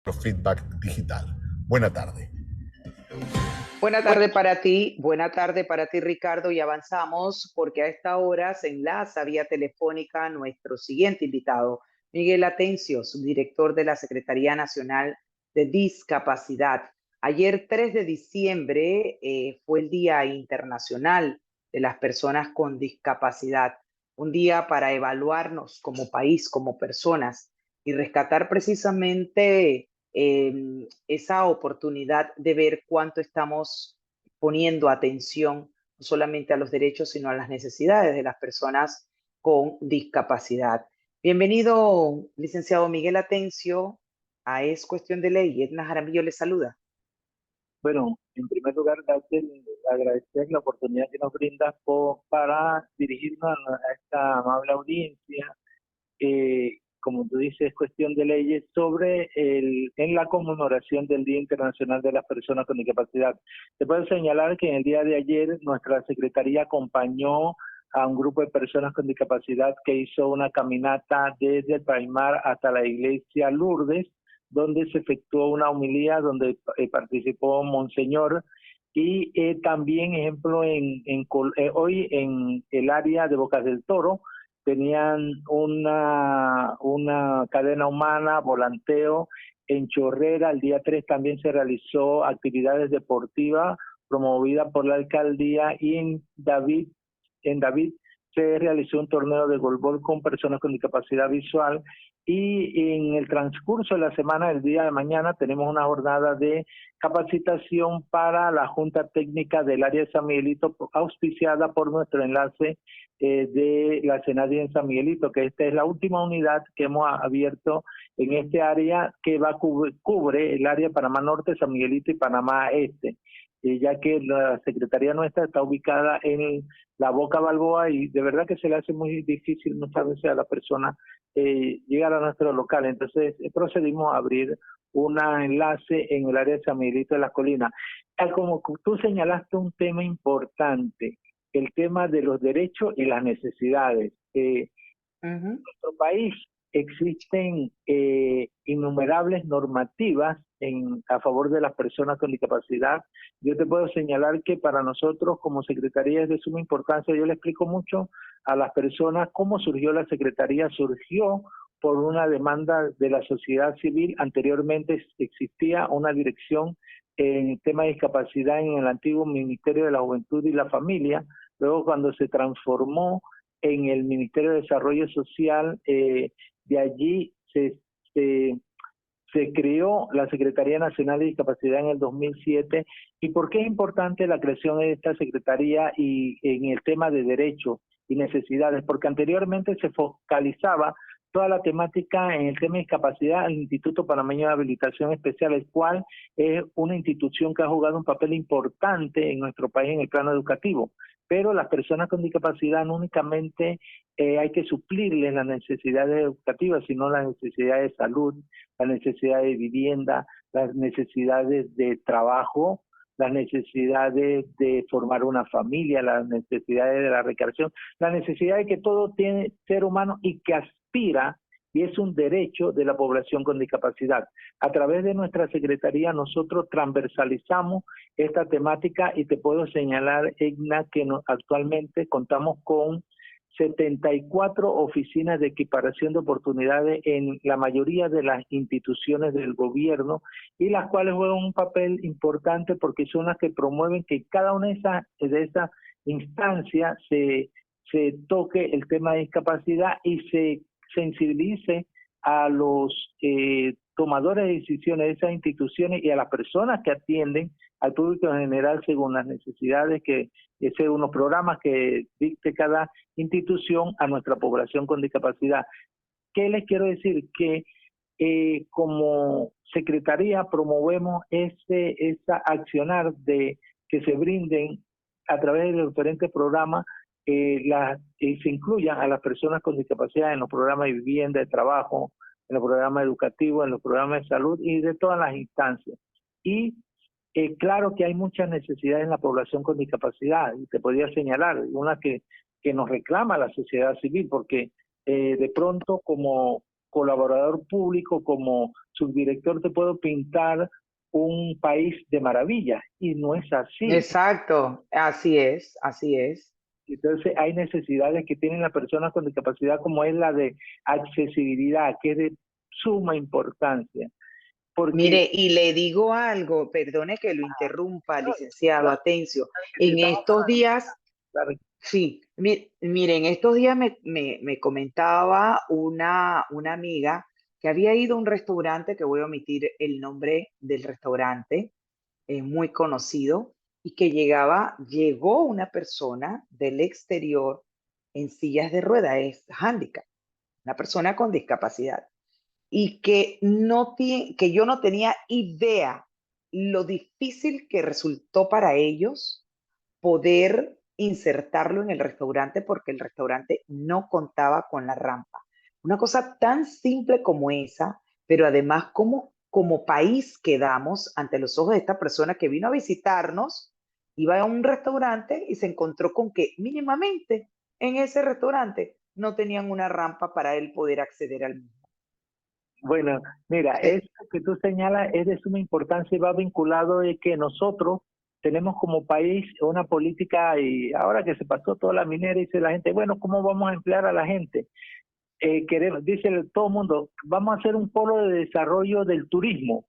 Feedback digital. Buena tarde. Buena tarde para ti, Ricardo, y avanzamos porque a esta hora se enlaza vía telefónica nuestro siguiente invitado, Miguel Atencio, subdirector de la Secretaría Nacional de Discapacidad. Ayer, 3 de diciembre, fue el Día Internacional de las Personas con Discapacidad, un día para evaluarnos como país, como personas, y rescatar precisamente esa oportunidad de ver cuánto estamos poniendo atención no solamente a los derechos, sino a las necesidades de las personas con discapacidad. Bienvenido, licenciado Miguel Atencio, a Es Cuestión de Ley. Edna Jaramillo le saluda. Bueno, en primer lugar, agradecer la oportunidad que nos brindas para dirigirnos a esta amable audiencia. Como tú dices, es cuestión de leyes en la conmemoración del Día Internacional de las Personas con Discapacidad. Te puedo señalar que en el día de ayer nuestra Secretaría acompañó a un grupo de personas con discapacidad que hizo una caminata desde el Palmar hasta la iglesia Lourdes, donde se efectuó una homilía donde participó Monseñor, y también, ejemplo, hoy en el área de Bocas del Toro tenían una cadena humana, volanteo. En Chorrera el día 3 también se realizó actividades deportivas promovida por la alcaldía, y en David se realizó un torneo de golbol con personas con discapacidad visual. Y en el transcurso de la semana, el día de mañana, tenemos una jornada de capacitación para la Junta Técnica del área de San Miguelito, auspiciada por nuestro enlace de la CENADI en San Miguelito, que esta es la última unidad que hemos abierto en este área, que cubre el área de Panamá Norte, San Miguelito y Panamá Este, ya que la Secretaría nuestra está ubicada en la Boca Balboa, y de verdad que se le hace muy difícil muchas veces a la persona llegar a nuestro local. Entonces procedimos a abrir un enlace en el área de San Miguelito de las Colinas. Como tú señalaste un tema importante, el tema de los derechos y las necesidades. En nuestro país existen innumerables normativas a favor de las personas con discapacidad. Yo te puedo señalar que para nosotros como Secretaría es de suma importancia. Yo le explico mucho a las personas cómo surgió la Secretaría. Surgió por una demanda de la sociedad civil. Anteriormente existía una dirección en tema de discapacidad en el antiguo Ministerio de la Juventud y la Familia. Luego, cuando se transformó en el Ministerio de Desarrollo Social, de allí se creó la Secretaría Nacional de Discapacidad en el 2007. ¿Y por qué es importante la creación de esta Secretaría y en el tema de derechos y necesidades? Porque anteriormente se focalizaba toda la temática en el tema de discapacidad al Instituto Panameño de Habilitación Especial, el cual es una institución que ha jugado un papel importante en nuestro país en el plano educativo. Pero las personas con discapacidad no únicamente hay que suplirles las necesidades educativas, sino las necesidades de salud, las necesidades de vivienda, las necesidades de trabajo, las necesidades de formar una familia, las necesidades de la recreación, la necesidad de que todo tiene ser humano y que aspira, y es un derecho de la población con discapacidad. A través de nuestra Secretaría nosotros transversalizamos esta temática, y te puedo señalar, Egna, que actualmente contamos con 74 oficinas de equiparación de oportunidades en la mayoría de las instituciones del gobierno, y las cuales juegan un papel importante porque son las que promueven que cada una de esas instancias se toque el tema de discapacidad y se sensibilice a los tomadores de decisiones de esas instituciones y a las personas que atienden al público en general según las necesidades según unos programas que dicte cada institución a nuestra población con discapacidad. ¿Qué les quiero decir? Que como Secretaría promovemos esa accionar de que se brinden a través de los diferentes programas, se incluyan a las personas con discapacidad en los programas de vivienda, de trabajo, en los programas educativos, en los programas de salud y de todas las instancias. Y claro que hay muchas necesidades en la población con discapacidad, y te podría señalar una que nos reclama la sociedad civil, porque de pronto como colaborador público, como subdirector te puedo pintar un país de maravillas y no es así. Exacto, así es, así es. Entonces hay necesidades que tienen las personas con discapacidad como es la de accesibilidad, que es de suma importancia. Porque, Mire, y le digo algo, perdone que lo interrumpa, licenciado claro, Atencio. si En estamos estos días, claro, sí, mire, en estos días me comentaba una amiga que había ido a un restaurante, que voy a omitir el nombre del restaurante, es muy conocido, y que llegó una persona del exterior en sillas de ruedas, es handicap, una persona con discapacidad, y que yo no tenía idea lo difícil que resultó para ellos poder insertarlo en el restaurante porque el restaurante no contaba con la rampa. Una cosa tan simple como esa, pero además como país quedamos ante los ojos de esta persona que vino a visitarnos, iba a un restaurante y se encontró con que mínimamente en ese restaurante no tenían una rampa para él poder acceder al mismo. bueno, mira, Eh, eso que tú señalas es de suma importancia y va vinculado de que nosotros tenemos como país una política y ahora que se pasó toda la minera dice la gente, bueno, ¿cómo vamos a emplear a la gente? Queremos, dice todo el mundo, vamos a hacer un polo de desarrollo del turismo.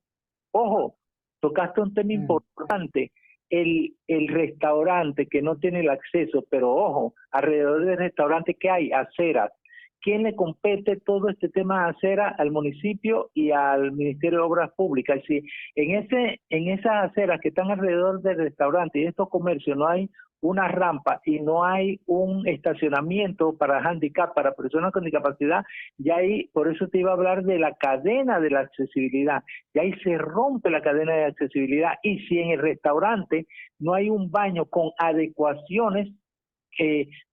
Ojo, tocaste un tema mm, importante. El restaurante que no tiene el acceso, pero ojo, alrededor del restaurante que hay aceras. ¿Quién le compete todo este tema de acera? Al municipio y al Ministerio de Obras Públicas. Si en esas aceras que están alrededor del restaurante y de estos comercios no hay una rampa y no hay un estacionamiento para handicap, para personas con discapacidad, ya ahí, por eso te iba a hablar de la cadena de la accesibilidad, y ahí se rompe la cadena de accesibilidad, y si en el restaurante no hay un baño con adecuaciones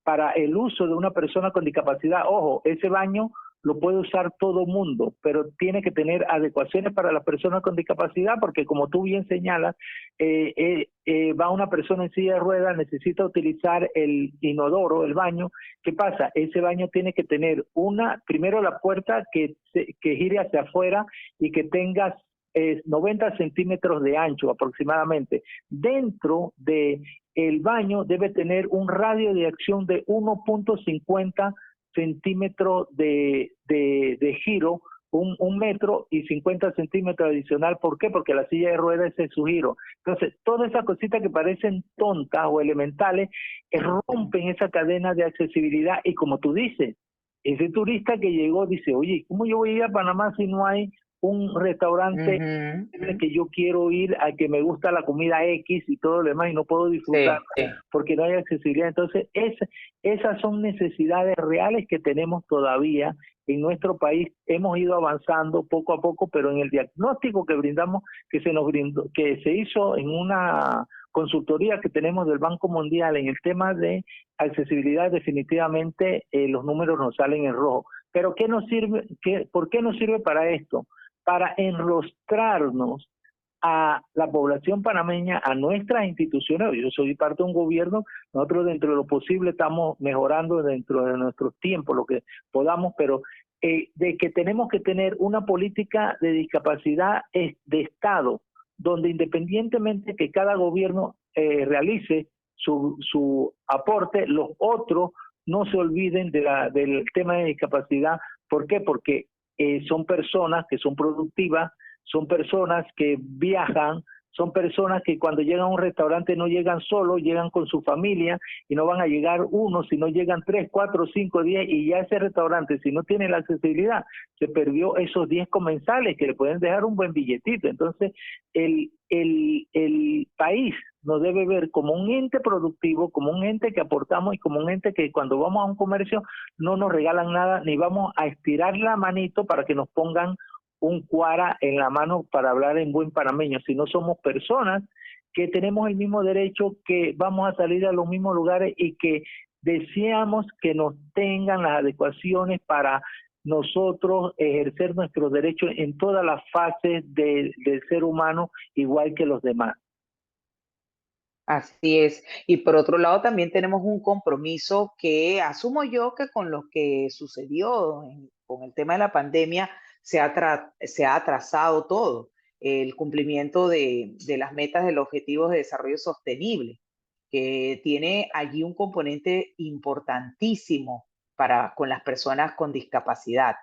para el uso de una persona con discapacidad, ojo, ese baño lo puede usar todo mundo, pero tiene que tener adecuaciones para las personas con discapacidad, porque como tú bien señalas, va una persona en silla de ruedas, necesita utilizar el inodoro, el baño. ¿Qué pasa? Ese baño tiene que tener primero la puerta que gire hacia afuera y que tenga 90 centímetros de ancho aproximadamente. Dentro de el baño debe tener un radio de acción de 1.50 centímetros de giro, un metro y 50 centímetros adicional. ¿Por qué? Porque la silla de ruedas es su giro. Entonces, todas esas cositas que parecen tontas o elementales rompen esa cadena de accesibilidad y como tú dices, ese turista que llegó dice, oye, ¿cómo yo voy a ir a Panamá si no hay un restaurante que yo quiero ir, a que me gusta la comida X y todo lo demás y no puedo disfrutar sí. porque no hay accesibilidad? Entonces, esas son necesidades reales que tenemos todavía en nuestro país. Hemos ido avanzando poco a poco, pero en el diagnóstico que brindamos, que se nos brindó, que se hizo en una consultoría que tenemos del Banco Mundial en el tema de accesibilidad, definitivamente los números nos salen en rojo. Pero ¿qué nos sirve? ¿Por qué nos sirve para esto? Para enrostrarnos a la población panameña, a nuestras instituciones. Yo soy parte de un gobierno, nosotros dentro de lo posible estamos mejorando dentro de nuestros tiempos, lo que podamos, pero de que tenemos que tener una política de discapacidad de Estado, donde independientemente que cada gobierno realice su aporte, los otros no se olviden del tema de discapacidad. ¿Por qué? Porque son personas que son productivas, son personas que viajan, son personas que cuando llegan a un restaurante no llegan solos, llegan con su familia y no van a llegar uno, sino llegan 3, 4, 5, 10 y ya ese restaurante, si no tiene la accesibilidad, se perdió esos 10 comensales que le pueden dejar un buen billetito. Entonces, el país nos debe ver como un ente productivo, como un ente que aportamos y como un ente que cuando vamos a un comercio no nos regalan nada, ni vamos a estirar la manito para que nos pongan un cuara en la mano para hablar en buen panameño, si no somos personas que tenemos el mismo derecho, que vamos a salir a los mismos lugares y que deseamos que nos tengan las adecuaciones para nosotros ejercer nuestros derechos en todas las fases del ser humano, igual que los demás. Así es. Y por otro lado, también tenemos un compromiso que asumo yo que con lo que sucedió con el tema de la pandemia, se ha atrasado todo el cumplimiento de las metas del Objetivos de Desarrollo Sostenible, que tiene allí un componente importantísimo con las personas con discapacidad.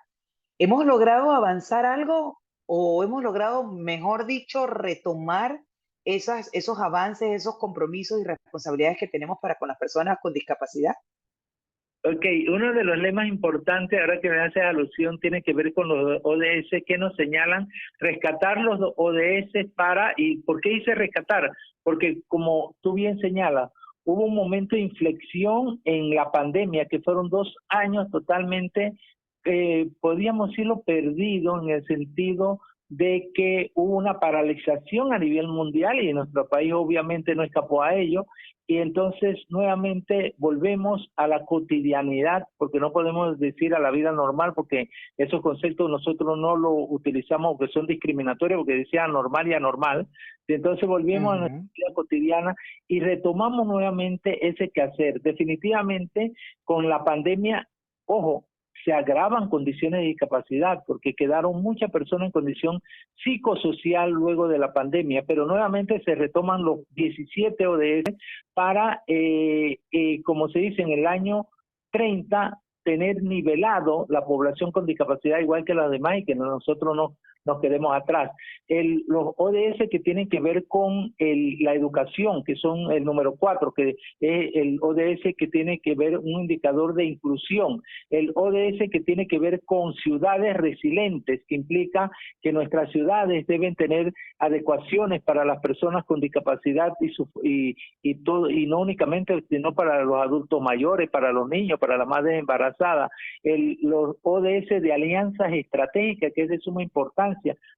¿Hemos logrado avanzar algo o hemos logrado, mejor dicho, retomar esos avances, esos compromisos y responsabilidades que tenemos para con las personas con discapacidad? Ok, uno de los lemas importantes, ahora que me haces alusión, tiene que ver con los ODS que nos señalan rescatar los ODS ¿y por qué dice rescatar? Porque como tú bien señalas, hubo un momento de inflexión en la pandemia, que fueron 2 años totalmente, podríamos decirlo, perdido en el sentido de que hubo una paralización a nivel mundial y nuestro país obviamente no escapó a ello, y entonces nuevamente volvemos a la cotidianidad, porque no podemos decir a la vida normal, porque esos conceptos nosotros no los utilizamos porque son discriminatorios, porque decía anormal y anormal, y entonces volvemos a nuestra vida cotidiana y retomamos nuevamente ese quehacer. Definitivamente con la pandemia, ojo, se agravan condiciones de discapacidad porque quedaron muchas personas en condición psicosocial luego de la pandemia, pero nuevamente se retoman los 17 ODS para, como se dice, en el año 30 tener nivelado la población con discapacidad igual que las demás y que nosotros no nos quedemos atrás. Los ODS que tienen que ver con la educación, que son el número 4, que es el ODS que tiene que ver un indicador de inclusión, el ODS que tiene que ver con ciudades resilientes, que implica que nuestras ciudades deben tener adecuaciones para las personas con discapacidad y no únicamente, sino para los adultos mayores, para los niños, para las madres embarazadas, los ODS de alianzas estratégicas, que es de suma importancia,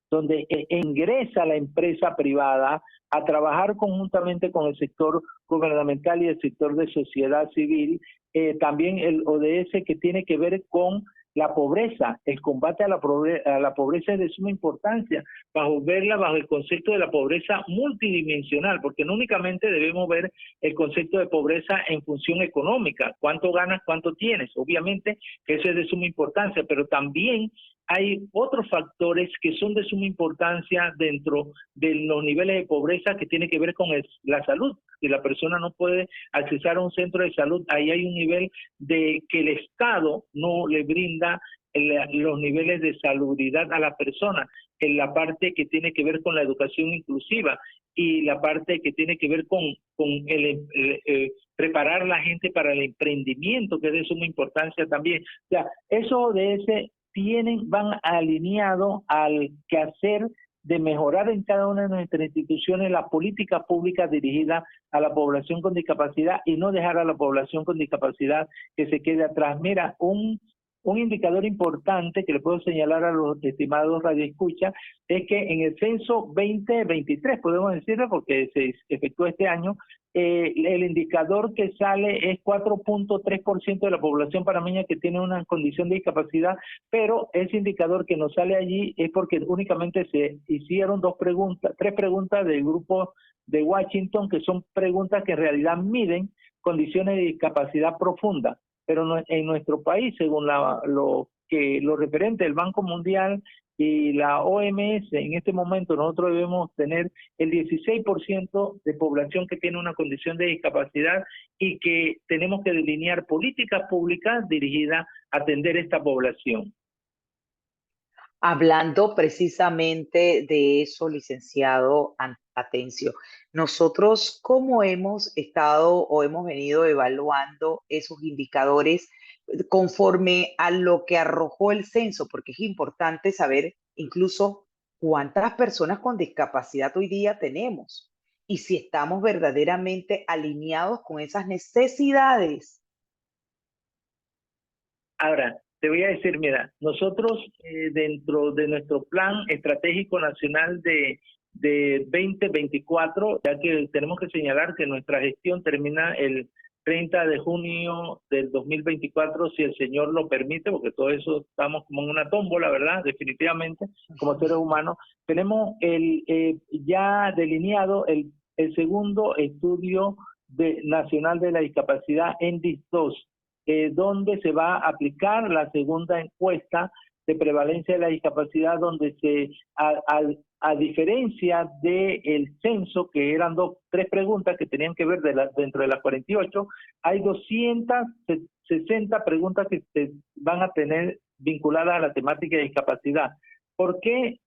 donde ingresa la empresa privada a trabajar conjuntamente con el sector gubernamental y el sector de sociedad civil. También el ODS que tiene que ver con la pobreza, el combate a la pobreza es de suma importancia, verla bajo el concepto de la pobreza multidimensional, porque no únicamente debemos ver el concepto de pobreza en función económica, cuánto ganas, cuánto tienes, obviamente eso es de suma importancia, pero también hay otros factores que son de suma importancia dentro de los niveles de pobreza que tiene que ver con la salud. Si la persona no puede accesar a un centro de salud, ahí hay un nivel de que el Estado no le brinda los niveles de salubridad a la persona, en la parte que tiene que ver con la educación inclusiva y la parte que tiene que ver con preparar a la gente para el emprendimiento, que es de suma importancia también. O sea, esos ODS van alineados al quehacer de mejorar en cada una de nuestras instituciones las políticas públicas dirigidas a la población con discapacidad y no dejar a la población con discapacidad que se quede atrás. Mira, un indicador importante que le puedo señalar a los estimados radioescuchas es que en el censo 2023, podemos decirlo porque se efectuó este año, el indicador que sale es 4.3% de la población panameña que tiene una condición de discapacidad, pero ese indicador que nos sale allí es porque únicamente se hicieron 3 preguntas del grupo de Washington, que son preguntas que en realidad miden condiciones de discapacidad profunda. Pero en nuestro país, según lo referente del Banco Mundial y la OMS, en este momento nosotros debemos tener el 16% de población que tiene una condición de discapacidad y que tenemos que delinear políticas públicas dirigidas a atender esta población. Hablando precisamente de eso, licenciado Atencio, nosotros cómo hemos estado o hemos venido evaluando esos indicadores conforme a lo que arrojó el censo, porque es importante saber incluso cuántas personas con discapacidad hoy día tenemos y si estamos verdaderamente alineados con esas necesidades. Ahora, te voy a decir, mira, nosotros dentro de nuestro plan estratégico nacional de 2024, ya que tenemos que señalar que nuestra gestión termina el 30 de junio del 2024, si el Señor lo permite, porque todo eso estamos como en una tómbola, ¿verdad? Definitivamente, como seres humanos. Tenemos ya delineado el segundo estudio nacional de la discapacidad en DIS 2, donde se va a aplicar la segunda encuesta de prevalencia de la discapacidad, donde a diferencia del censo, que eran tres preguntas que tenían que ver dentro de las 48, hay 260 preguntas que se van a tener vinculadas a la temática de discapacidad. ¿Por qué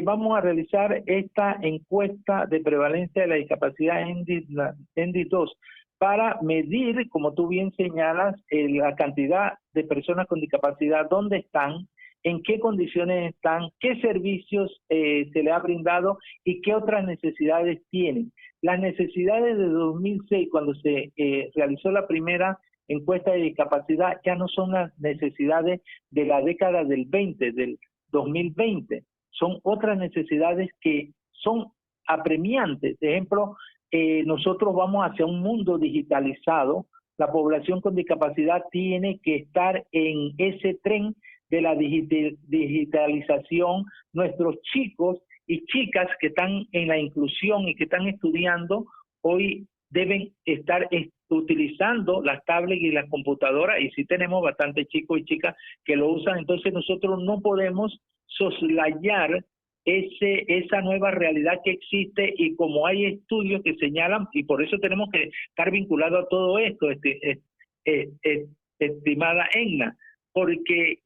vamos a realizar esta encuesta de prevalencia de la discapacidad en DIS2? Para medir, como tú bien señalas, la cantidad de personas con discapacidad, dónde están, en qué condiciones están, qué servicios se le ha brindado y qué otras necesidades tienen. Las necesidades de 2006, cuando se realizó la primera encuesta de discapacidad, ya no son las necesidades de la década del 2020. Son otras necesidades que son apremiantes. Por ejemplo, nosotros vamos hacia un mundo digitalizado. La población con discapacidad tiene que estar en ese tren de la digitalización. Nuestros chicos y chicas que están en la inclusión y que están estudiando hoy deben estar utilizando las tablets y las computadoras, y sí tenemos bastantes chicos y chicas que lo usan. Entonces nosotros no podemos soslayar esa nueva realidad que existe, y como hay estudios que señalan, y por eso tenemos que estar vinculados a todo esto, estimada Egna, porque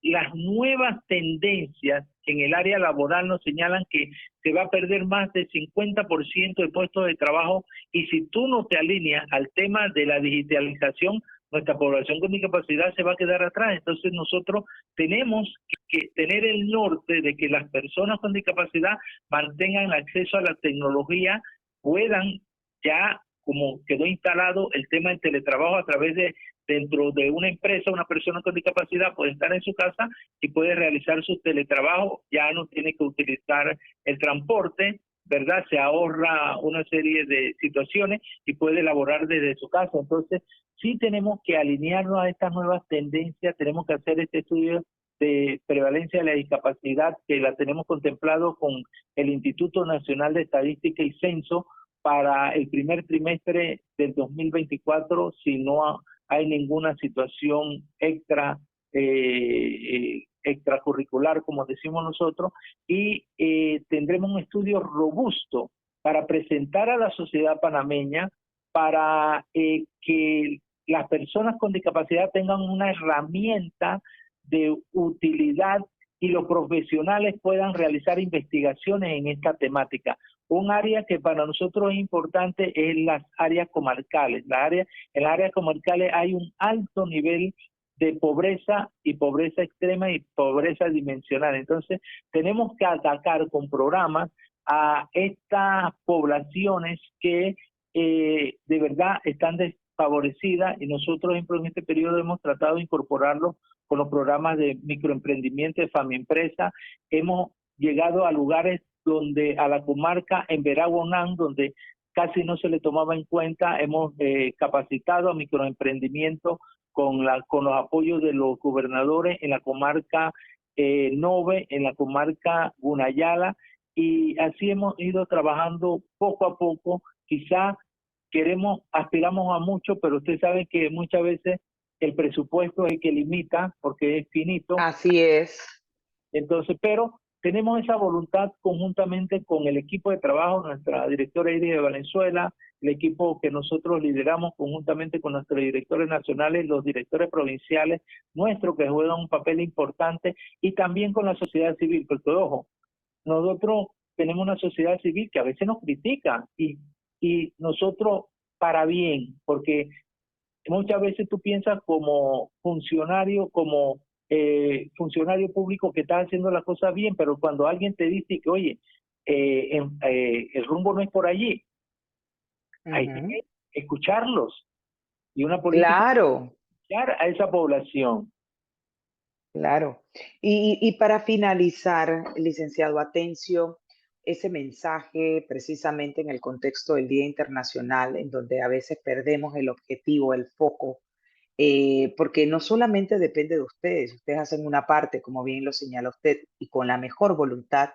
las nuevas tendencias en el área laboral nos señalan que se va a perder más del 50% de puestos de trabajo, y si tú no te alineas al tema de la digitalización, nuestra población con discapacidad se va a quedar atrás. Entonces nosotros tenemos que tener el norte de que las personas con discapacidad mantengan acceso a la tecnología, puedan ya, como quedó instalado el tema del teletrabajo a través de, dentro de una empresa, una persona con discapacidad puede estar en su casa y puede realizar su teletrabajo, ya no tiene que utilizar el transporte, ¿verdad? Se ahorra una serie de situaciones y puede elaborar desde su casa. Entonces, sí tenemos que alinearnos a estas nuevas tendencias, tenemos que hacer este estudio de prevalencia de la discapacidad, que la tenemos contemplado con el Instituto Nacional de Estadística y Censo para el primer trimestre del 2024, si no hay ninguna situación extracurricular, como decimos nosotros, y tendremos un estudio robusto para presentar a la sociedad panameña, para que las personas con discapacidad tengan una herramienta de utilidad y los profesionales puedan realizar investigaciones en esta temática. Un área que para nosotros es importante es las áreas comarcales. En las áreas comarcales hay un alto nivel de pobreza, y pobreza extrema y pobreza dimensional. Entonces tenemos que atacar con programas a estas poblaciones que de verdad están desfavorecidas, y nosotros, por ejemplo, en este periodo hemos tratado de incorporarlos con los programas de microemprendimiento, de FAMIempresa. Hemos llegado a lugares donde, a la comarca en Veraguanán, donde casi no se le tomaba en cuenta. Hemos capacitado a microemprendimiento con los apoyos de los gobernadores en la comarca Nove, en la comarca Gunayala, y así hemos ido trabajando poco a poco. Quizá aspiramos a mucho, pero usted sabe que muchas veces el presupuesto es el que limita, porque es finito. Así es. Entonces, pero tenemos esa voluntad conjuntamente con el equipo de trabajo, nuestra directora Iris de Valenzuela, el equipo que nosotros lideramos conjuntamente con nuestros directores nacionales, los directores provinciales nuestros, que juegan un papel importante, y también con la sociedad civil, porque ojo, nosotros tenemos una sociedad civil que a veces nos critica, y nosotros para bien, porque muchas veces tú piensas como funcionario, funcionario público, que estás haciendo las cosas bien, pero cuando alguien te dice que, oye, el rumbo no es por allí, hay que escucharlos, y una política, Claro, escuchar a esa población. claro. Y para finalizar, licenciado Atencio, ese mensaje precisamente en el contexto del Día Internacional, en donde a veces perdemos el objetivo, el foco, porque no solamente depende de ustedes hacen una parte, como bien lo señala usted, y con la mejor voluntad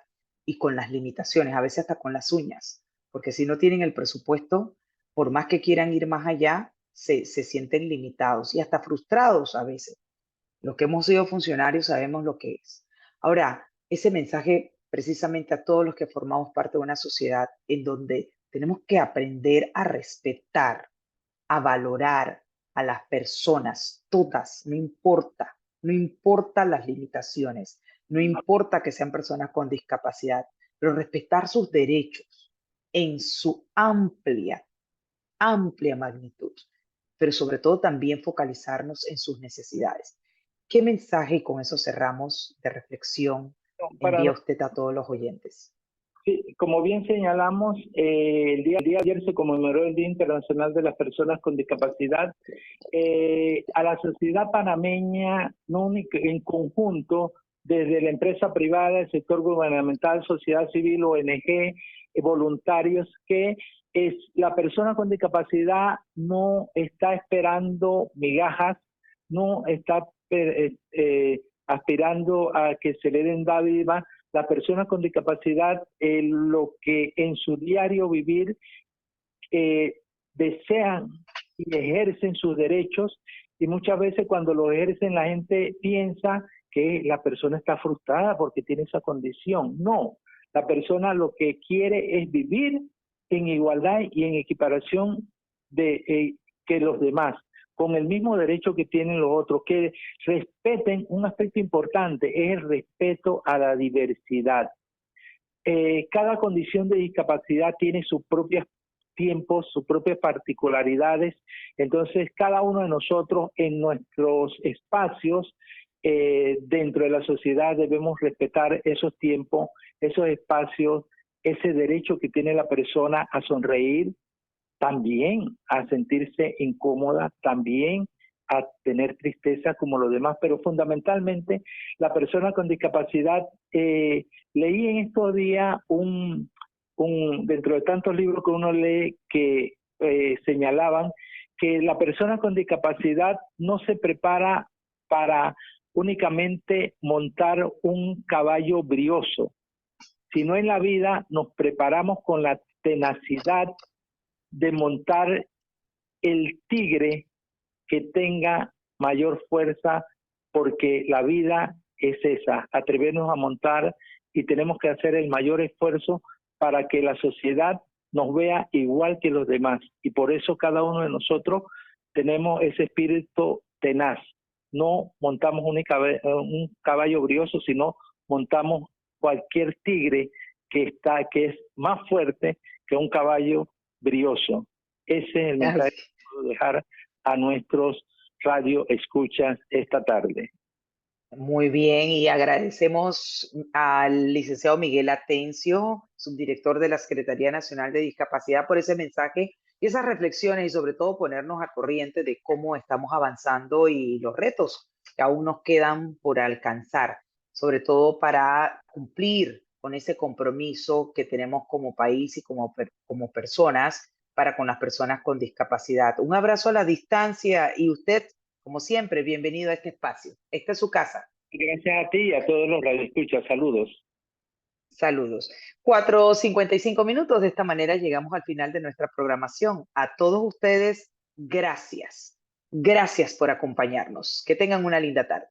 y con las limitaciones, a veces hasta con las uñas, porque si no tienen el presupuesto, por más que quieran ir más allá, se sienten limitados y hasta frustrados a veces. Los que hemos sido funcionarios sabemos lo que es. Ahora, ese mensaje precisamente a todos los que formamos parte de una sociedad en donde tenemos que aprender a respetar, a valorar a las personas, todas, no importa las limitaciones, no importa que sean personas con discapacidad, pero respetar sus derechos en su amplia magnitud, pero sobre todo también focalizarnos en sus necesidades. ¿Qué mensaje, y con eso cerramos, de reflexión Para envía usted a todos los oyentes? Sí, como bien señalamos, el día de ayer se conmemoró el Día Internacional de las Personas con Discapacidad. A la sociedad panameña, no única, en conjunto, desde la empresa privada, el sector gubernamental, sociedad civil, ONG, voluntarios, que es la persona con discapacidad no está esperando migajas, no está aspirando a que se le den dádivas. La persona con discapacidad, lo que en su diario vivir desean y ejercen sus derechos, y muchas veces cuando lo ejercen la gente piensa que la persona está frustrada porque tiene esa condición. No, la persona lo que quiere es vivir en igualdad y en equiparación de que los demás, con el mismo derecho que tienen los otros, que respeten. Un aspecto importante es el respeto a la diversidad. Cada condición de discapacidad tiene sus propios tiempos, sus propias particularidades. Entonces, cada uno de nosotros en nuestros espacios dentro de la sociedad debemos respetar esos tiempos, esos espacios, ese derecho que tiene la persona a sonreír, también a sentirse incómoda, también a tener tristeza como los demás, pero fundamentalmente la persona con discapacidad, leí en estos días dentro de tantos libros que uno lee que señalaban que la persona con discapacidad no se prepara para únicamente montar un caballo brioso, sino en la vida nos preparamos con la tenacidad de montar el tigre que tenga mayor fuerza, porque la vida es esa, atrevernos a montar, y tenemos que hacer el mayor esfuerzo para que la sociedad nos vea igual que los demás, y por eso cada uno de nosotros tenemos ese espíritu tenaz. No montamos un caballo brioso, sino montamos cualquier tigre que es más fuerte que un caballo brioso. Ese es el mensaje que puedo dejar a nuestros radio escuchas esta tarde. Muy bien, y agradecemos al licenciado Miguel Atencio, subdirector de la Secretaría Nacional de Discapacidad, por ese mensaje y esas reflexiones, y sobre todo ponernos a corriente de cómo estamos avanzando y los retos que aún nos quedan por alcanzar, sobre todo para cumplir con ese compromiso que tenemos como país y como personas para con las personas con discapacidad. Un abrazo a la distancia, y usted, como siempre, bienvenido a este espacio. Esta es su casa. Gracias a ti y a todos los radioescuchas. Saludos. Saludos. 4:55. De esta manera llegamos al final de nuestra programación. A todos ustedes, gracias. Gracias por acompañarnos. Que tengan una linda tarde.